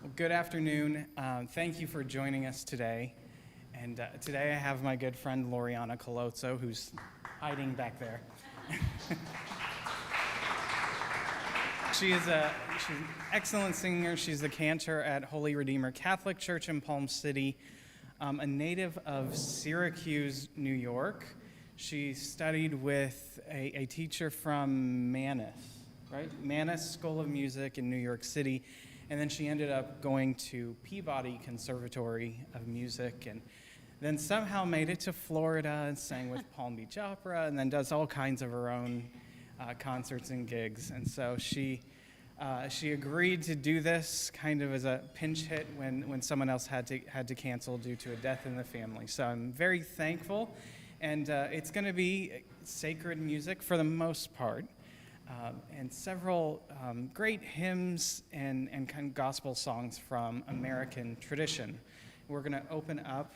Well, good afternoon. Thank you for joining us today. And today I have my good friend Lorrianna Colozzo, who's hiding back there. She's an excellent singer. She's the cantor at Holy Redeemer Catholic Church in Palm City, a native of Syracuse, New York. She studied with a teacher from Mannes, right? Mannes School of Music in New York City. And then she ended up going to Peabody Conservatory of Music and then somehow made it to Florida and sang with Palm Beach Opera and then does all kinds of her own concerts and gigs. And so she agreed to do this kind of as a pinch hit when someone else had to cancel due to a death in the family. So I'm very thankful. And it's going to be sacred music for the most part. And several great hymns and kind of gospel songs from American tradition. We're going to open up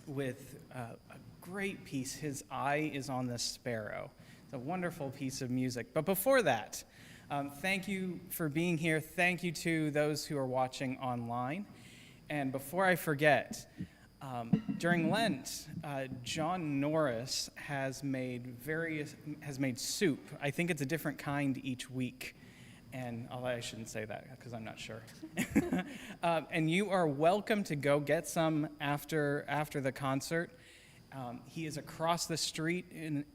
with a great piece, His Eye is on the Sparrow. It's a wonderful piece of music. But before that, thank you for being here. Thank you to those who are watching online. And before I forget, during Lent, John Norris has made soup. I think it's a different kind each week. And although I shouldn't say that because I'm not sure. And you are welcome to go get some after the concert. He is across the street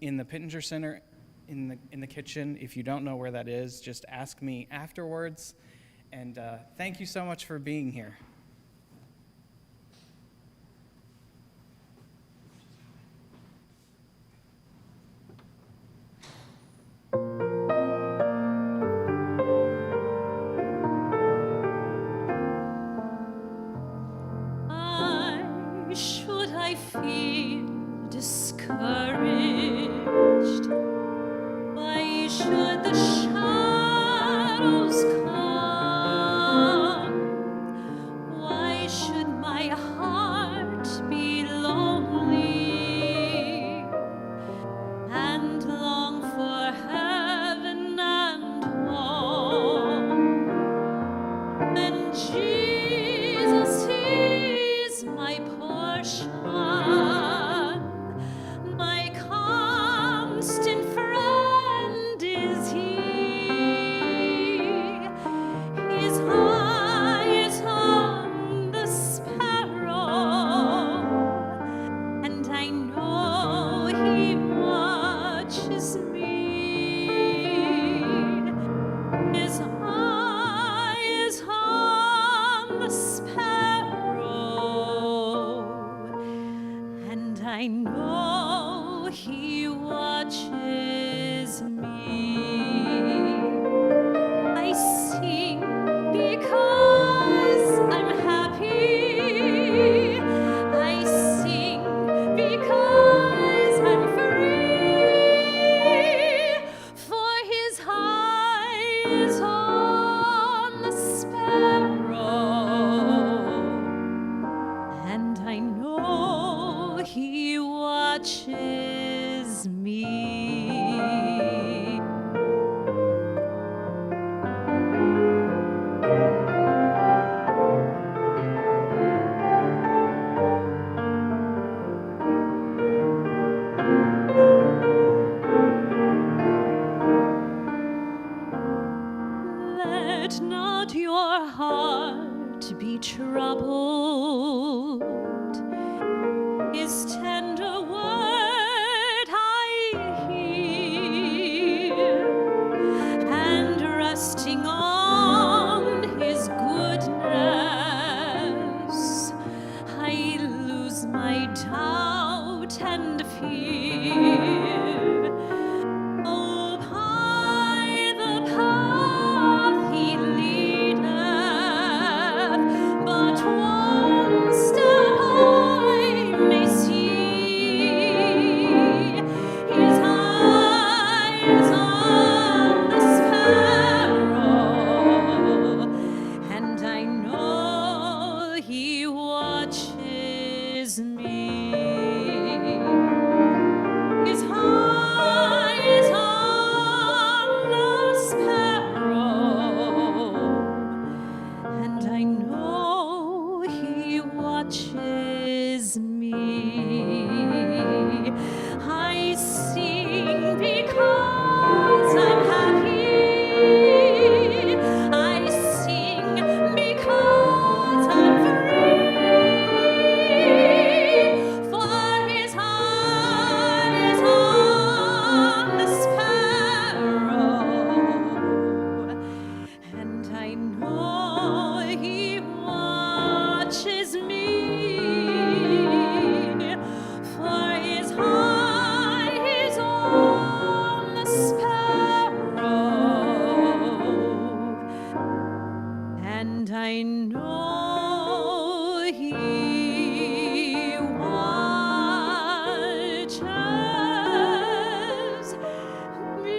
in the Pittenger Center in the kitchen. If you don't know where that is, just ask me afterwards. And thank you so much for being here. Feel discouraged. Why should the shadows come? Why should my heart be lonely and long for heaven and home? And Jesus is my portion. My constant friend is He. His eye is on the sparrow, and I know He watches me. His eye is on the sparrow, and I know He watches me. I sing because I'm happy. I sing because I'm free. For His eye is on the sparrow, and I know He watches me. Let not your heart be troubled. His tender word I hear, and resting on His goodness, I lose my doubt and fear. Oh, by the path He leadeth, but one step watches me. I sing because I'm happy. I sing because I'm free. For his heart is on the sparrow, and I know he watches me. For his heart is on the sparrow, and I know he watches me.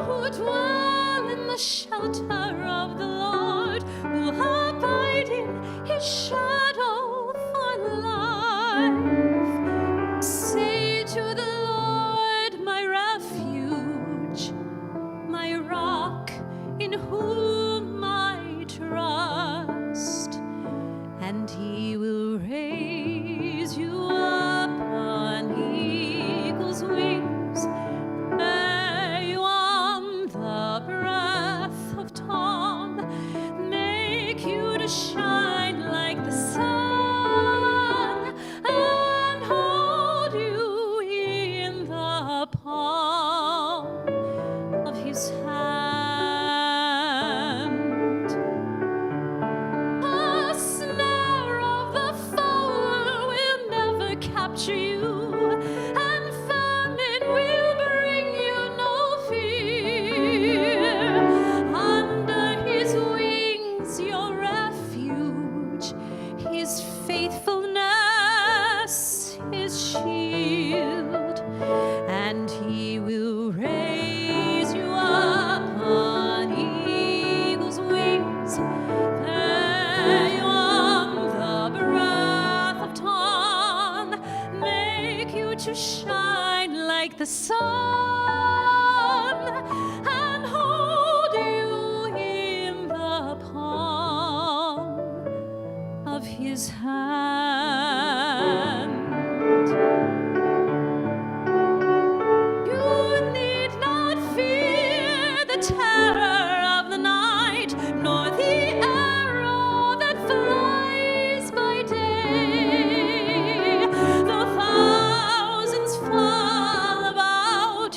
Who dwell in the shelter of the Lord, will abide in his shadow for life. Say to the Lord, my refuge, my rock, in whom I trust, and he will raise you up on eagle's wings. Bear you on the breath of dawn, make you to shine like the sun, and hold you in the palm of his hand. The snare of the fowler will never capture you, and famine will bring you no fear. Under his wings your refuge, his faithfulness his shield, and he will raise you up on eagle's wings. Bear you on the breath of dawn, make you to shine like the sun, and hold you in the palm of his hand. You need not fear the terror of the night, nor the arrow that flies by day. Though thousands fall about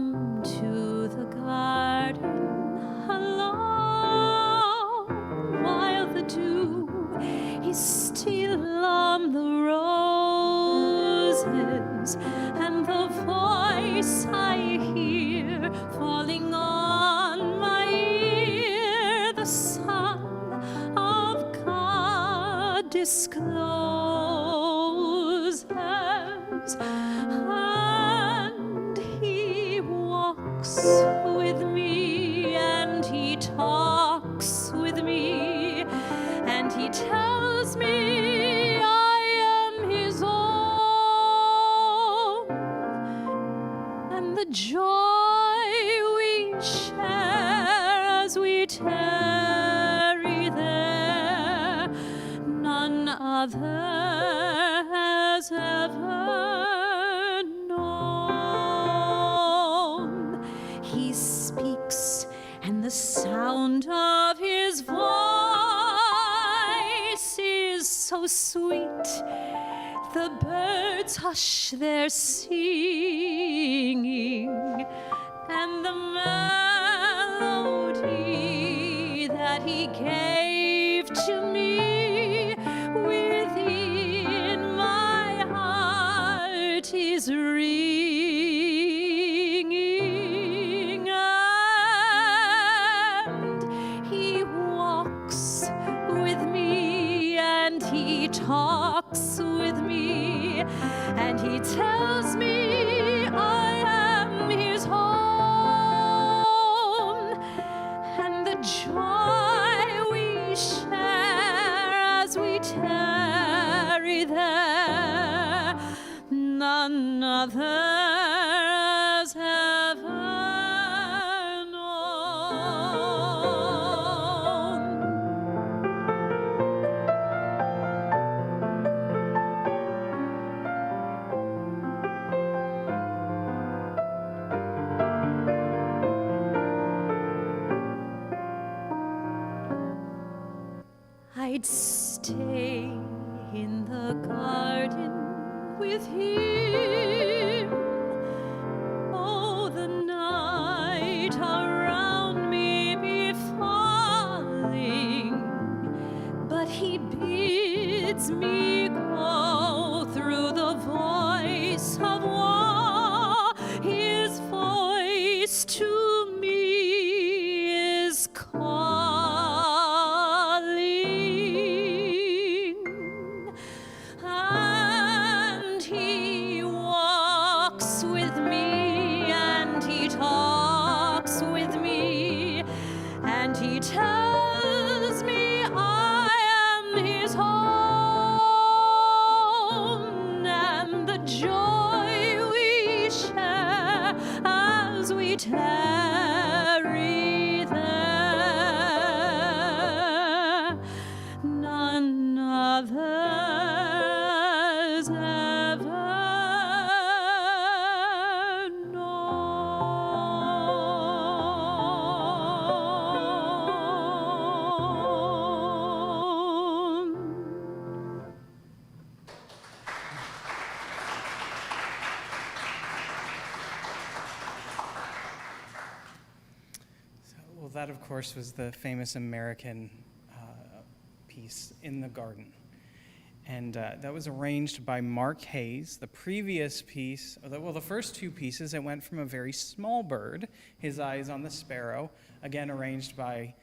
come to the garden alone, while the dew is still on the roses, and the voice I hear falling on my ear, the Son of God discloses, and he walks with me, and he talks with me, and he tells me I am his own, and the joy we share as we tarry there, none other has ever known. He speaks, and the sound of his voice is so sweet, the birds hush their singing, and the melody that he gave to me within my heart is ringing, and he walks with me, and he talks with me, and he tells me I am his own, and the joy we share as we tarry there, none other has ever known. I'd stay in the garden with him. Oh, the night around me be falling, but he bids me go through the voice of war. His voice to me is calling, and he walks with me, and he talks with me, and he tells me I am his own, and the joy we share as we tarry there, none others ever known. Well, that, of course, was the famous American piece, In the Garden. And that was arranged by Mark Hayes. The previous piece, the first two pieces, it went from a very small bird, His Eyes on the Sparrow, again arranged by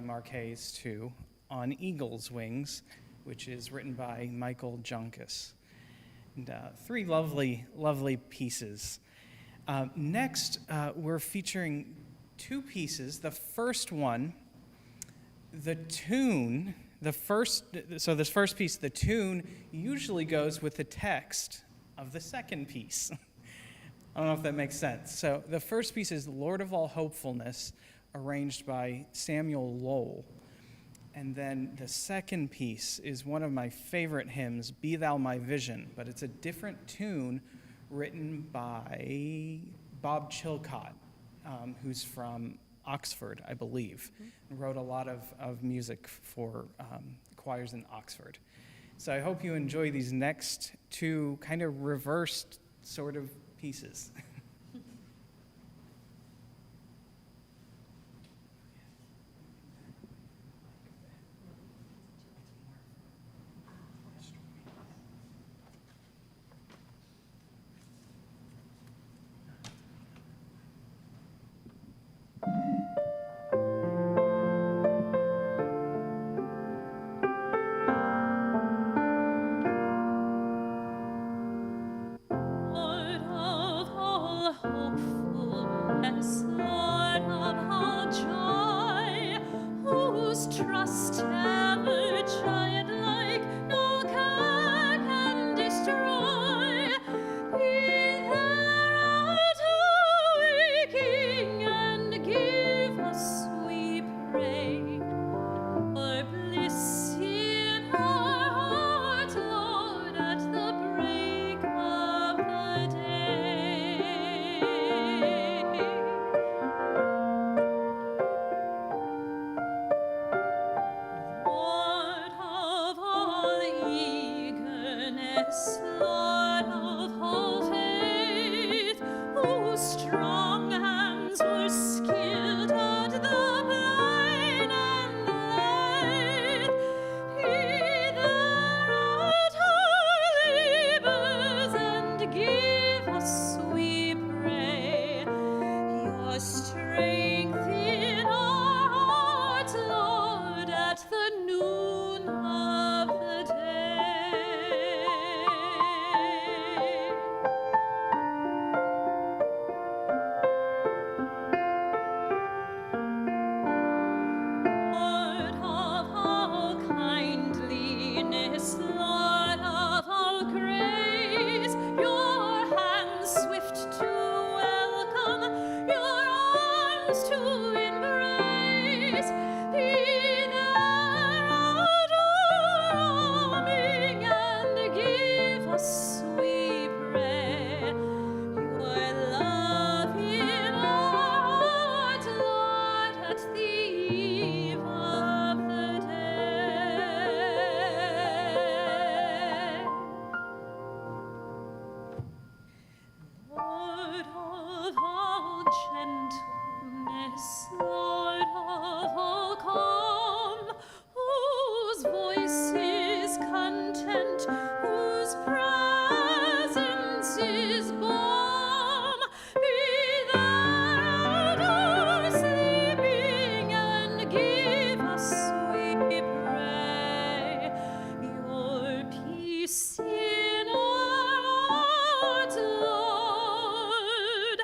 Mark Hayes, to On Eagle's Wings, which is written by Michael Junkus. And three lovely, lovely pieces. Next, we're featuring two pieces. The first one, the tune, this first piece, the tune usually goes with the text of the second piece. I don't know if that makes sense. So the first piece is Lord of All Hopefulness, arranged by Samuel Lowell. And then the second piece is one of my favorite hymns, Be Thou My Vision, but it's a different tune written by Bob Chilcott, who's from Oxford, I believe, and wrote a lot of music for choirs in Oxford. So I hope you enjoy these next two kind of reversed sort of pieces. strength in our hearts, Lord, at the noon of the day. Lord of all kindliness, Lord of all grace, your hands swift to welcome, your arms to embrace, be there outwhelming and give us, we pray, your love in our hearts, Lord, at the eve of the day. Lord of all gentleness, Lord of all calm, whose voice is content, whose presence is balm, be there our sleeping and give us, we pray, your peace in our hearts, Lord,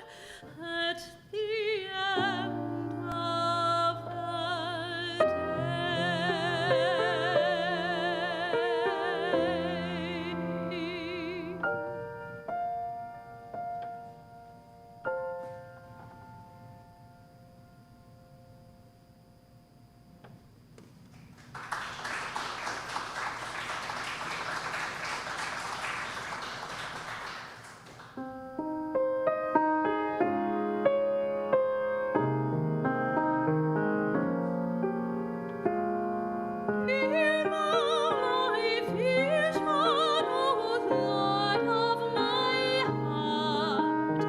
at the end of the day. Hear my vision, O Lord of my heart.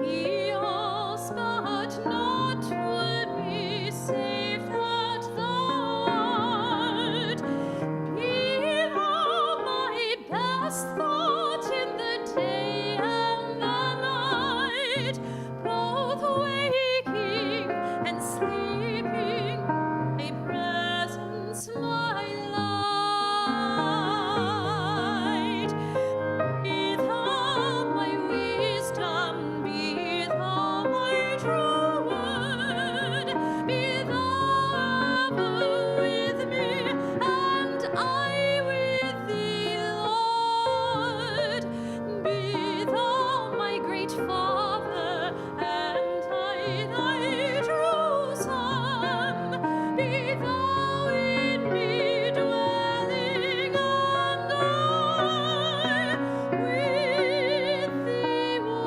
Be yours, but not would be safe that thou art. Be thou my best thought in the day and the night, both waking and sleeping, my presence, my light. Be thou my wisdom, be thou my true word, be thou ever with me, and I with thee, Lord. Be thou my great Father, and I thy true Son. Be thou in me dwelling, and I with thee one.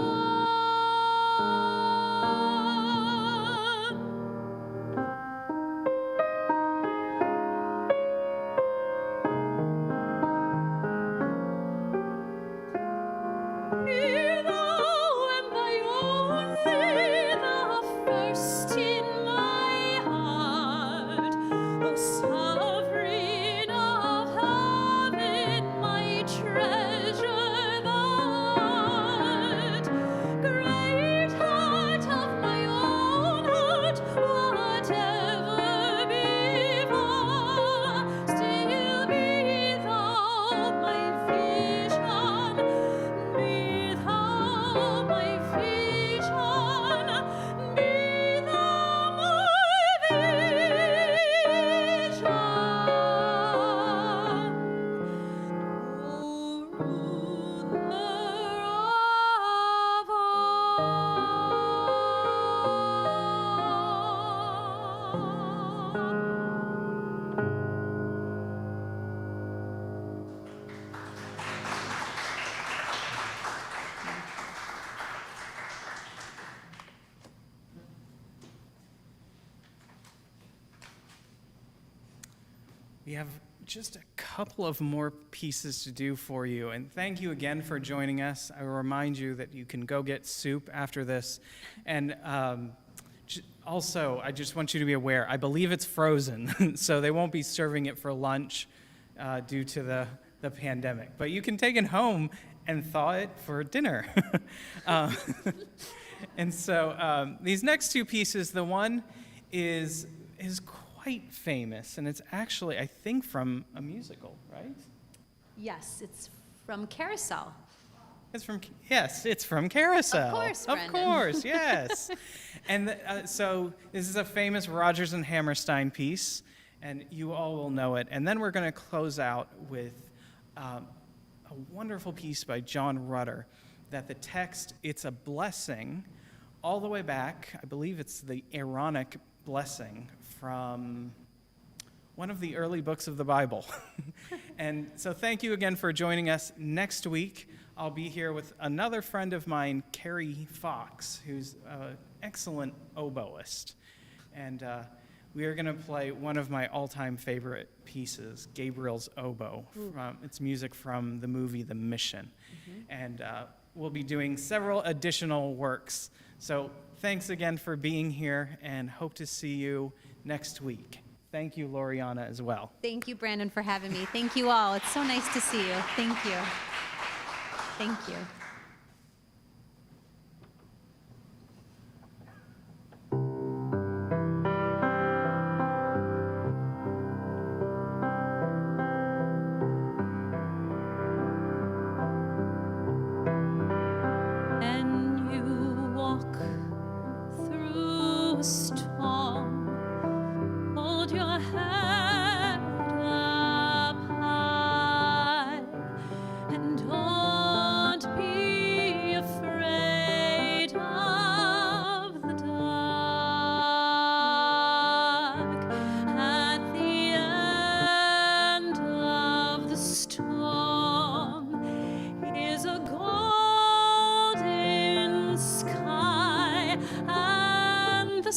Be thou and thy only, the first in my heart, O sovereign of heaven, my treasure thou art. Great heart of my own heart, whatever befall, still be thou my vision, be thou my vision, be thou my vision. O ruler of We have just a couple of more pieces to do for you. And thank you again for joining us. I will remind you that you can go get soup after this. And also, I just want you to be aware, I believe it's frozen, so they won't be serving it for lunch due to the pandemic. But you can take it home and thaw it for dinner. And so these next two pieces, the one is quite famous, and it's actually, I think, from a musical, right? Yes, it's from Carousel. It's from Carousel. Of course, Of Brendan. course, yes. And so this is a famous Rodgers and Hammerstein piece, and you all will know it. And then we're going to close out with a wonderful piece by John Rutter, that the text, it's a blessing all the way back. I believe it's the Aaronic blessing from one of the early books of the Bible. And so thank you again for joining us. Next week, I'll be here with another friend of mine, Carrie Fox, who's an excellent oboist. And we are going to play one of my all-time favorite pieces, Gabriel's Oboe. It's music from the movie The Mission. And we'll be doing several additional works. So thanks again for being here, and hope to see you next week. Thank you, Lorrianna, as well. Thank you, Brandon, for having me. Thank you all. It's so nice to see you. Thank you. Thank you. And you walk through a storm, hold your head up high, and don't be afraid of the dark. At the end of the storm is a golden sky, and the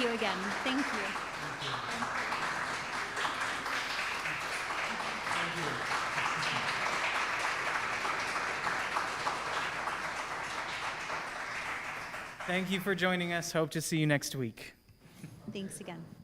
you again. Thank you. Thank you for joining us. Hope to see you next week. Thanks again.